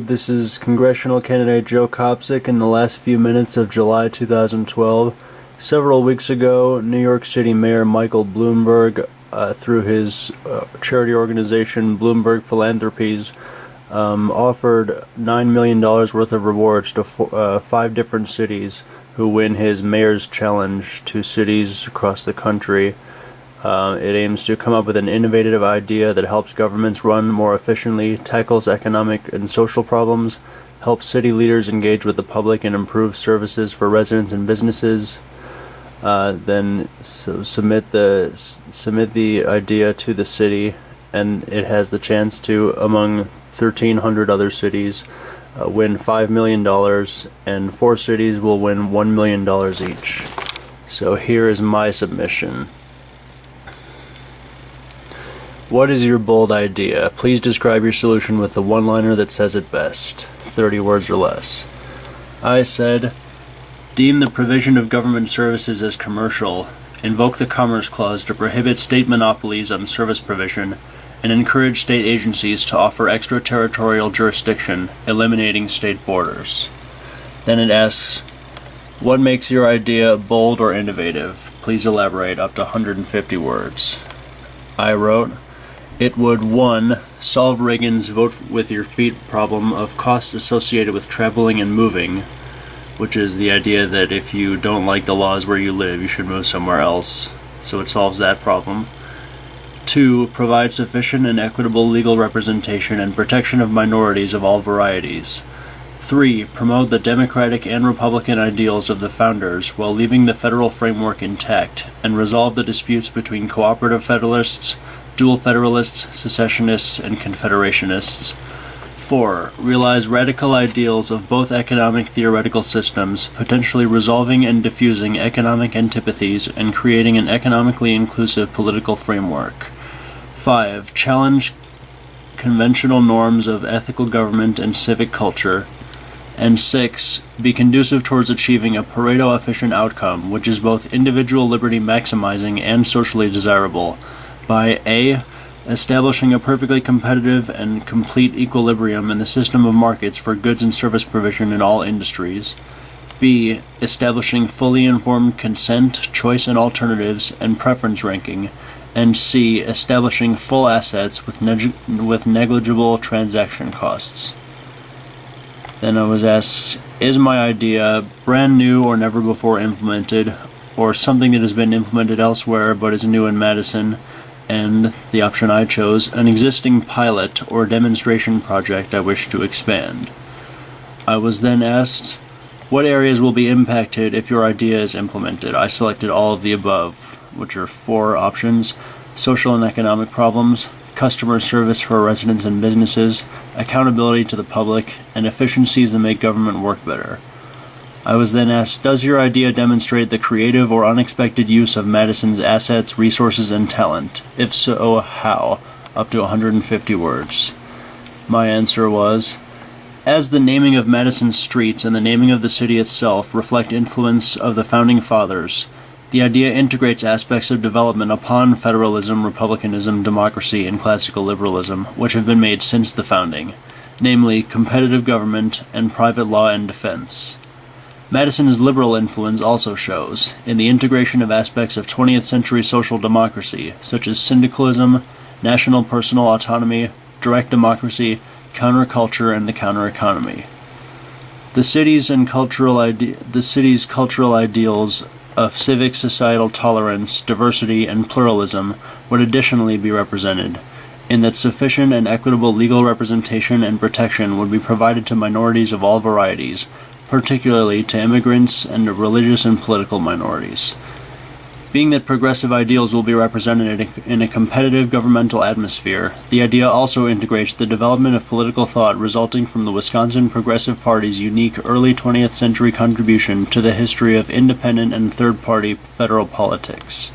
This is congressional candidate Joe Kopsick in the last few minutes of July 2012. Several weeks ago, New York City Mayor Michael Bloomberg, through his charity organization Bloomberg Philanthropies, offered $9 million worth of rewards to 5 different cities who win his mayor's challenge to cities across the country. It aims to come up with an innovative idea that helps governments run more efficiently, tackles economic and social problems, helps city leaders engage with the public and improve services for residents and businesses. Submit the idea to the city, and it has the chance to, among 1,300 other cities, win $5 million, and 4 cities will win $1 million each. So here is my submission. What is your bold idea? Please describe your solution with the one-liner that says it best. 30 words or less. I said, deem the provision of government services as commercial, invoke the Commerce Clause to prohibit state monopolies on service provision, and encourage state agencies to offer extraterritorial jurisdiction, eliminating state borders. Then it asks, what makes your idea bold or innovative? Please elaborate, up to 150 words. I wrote, it would 1. Solve Reagan's vote with your feet problem of cost associated with traveling and moving, which is the idea that if you don't like the laws where you live, you should move somewhere else. So it solves that problem. 2. Provide sufficient and equitable legal representation and protection of minorities of all varieties. 3. Promote the democratic and Republican ideals of the founders while leaving the federal framework intact, and resolve the disputes between cooperative federalists, dual federalists, secessionists, and confederationists. 4. Realize radical ideals of both economic theoretical systems, potentially resolving and diffusing economic antipathies and creating an economically inclusive political framework. 5. Challenge conventional norms of ethical government and civic culture. And 6. Be conducive towards achieving a Pareto-efficient outcome, which is both individual liberty maximizing and socially desirable, by A. Establishing a perfectly competitive and complete equilibrium in the system of markets for goods and service provision in all industries. B. Establishing fully informed consent, choice and alternatives, and preference ranking. And C. Establishing full assets with negligible transaction costs. Then I was asked, is my idea brand new or never before implemented, or something that has been implemented elsewhere but is new in Madison? And the option I chose, an existing pilot or demonstration project I wish to expand. I was then asked, what areas will be impacted if your idea is implemented? I selected all of the above, which are 4 options: social and economic problems, customer service for residents and businesses, accountability to the public, and efficiencies that make government work better. I was then asked, does your idea demonstrate the creative or unexpected use of Madison's assets, resources, and talent? If so, how? Up to 150 words. My answer was, as the naming of Madison's streets and the naming of the city itself reflect influence of the Founding Fathers, the idea integrates aspects of development upon federalism, republicanism, democracy, and classical liberalism, which have been made since the founding, namely competitive government and private law and defense. Madison's liberal influence also shows in the integration of aspects of 20th century social democracy, such as syndicalism, national personal autonomy, direct democracy, counterculture, and the counter-economy. The city's cultural ideals of civic societal tolerance, diversity, and pluralism would additionally be represented, in that sufficient and equitable legal representation and protection would be provided to minorities of all varieties, particularly to immigrants and religious and political minorities. Being that progressive ideals will be represented in a competitive governmental atmosphere, the idea also integrates the development of political thought resulting from the Wisconsin Progressive Party's unique early 20th century contribution to the history of independent and third-party federal politics.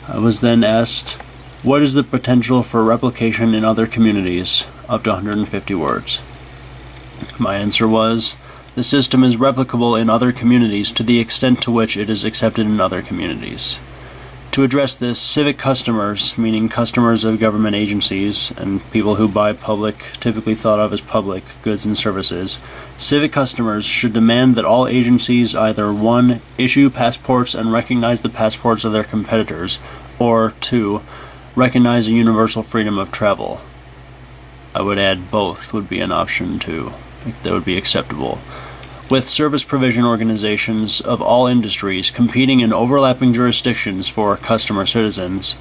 I was then asked, what is the potential for replication in other communities? Up to 150 words. My answer was, the system is replicable in other communities to the extent to which it is accepted in other communities. To address this, civic customers, meaning customers of government agencies and people who buy public, typically thought of as public, goods and services, civic customers should demand that all agencies either 1. Issue passports and recognize the passports of their competitors, or 2. Recognize a universal freedom of travel. I would add both would be an option too. That would be acceptable. With service provision organizations of all industries competing in overlapping jurisdictions for customer citizens,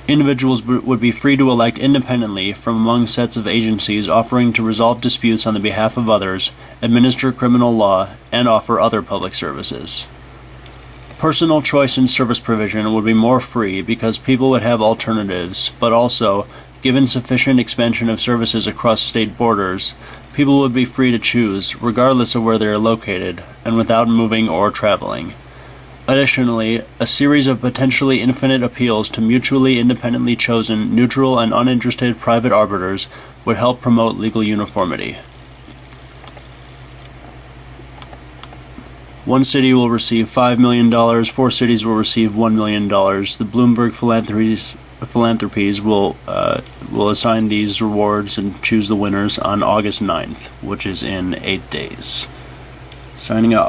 individuals would be free to elect independently from among sets of agencies offering to resolve disputes on the behalf of others, administer criminal law, and offer other public services. Personal choice in service provision would be more free because people would have alternatives, but also, given sufficient expansion of services across state borders, people would be free to choose, regardless of where they are located, and without moving or traveling. Additionally, a series of potentially infinite appeals to mutually independently chosen, neutral, and uninterested private arbiters would help promote legal uniformity. One city will receive $5 million, 4 cities will receive $1 million. The Bloomberg Philanthropies will assign these rewards and choose the winners on August 9th, which is in 8 days. Signing off.